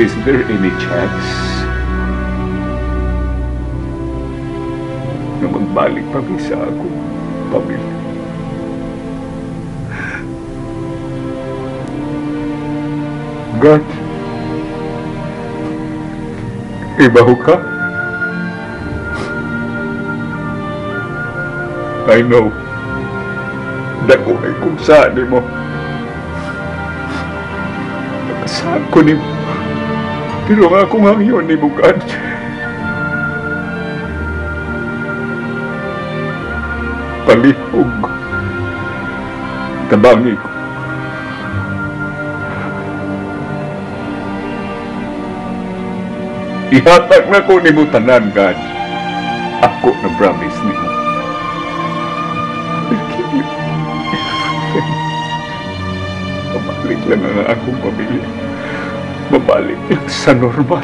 Is there any chance na magbalik kami sa akong pamilya? God, ibaho ka? I know. Dako ay kung saan mo. Saan ko ni mo? Pero nga kung hangyon ni mo, God. Palihog. Tabangi ko. Ihatag na ko ni mo tanan, God. Ako na promise ni mo. Babalik lang ang akong pamilya. Babalik lang sa normal.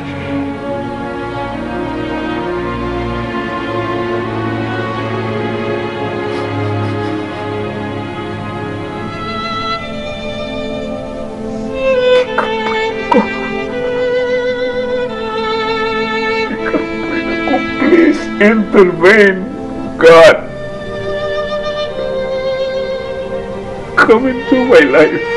Please intervene, God. Come into my life.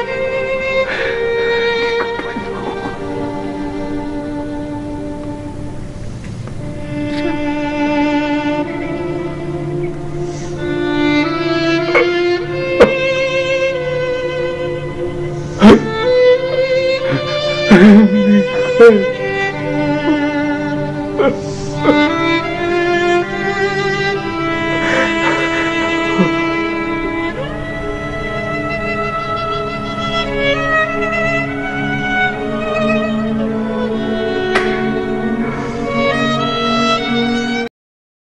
Hey.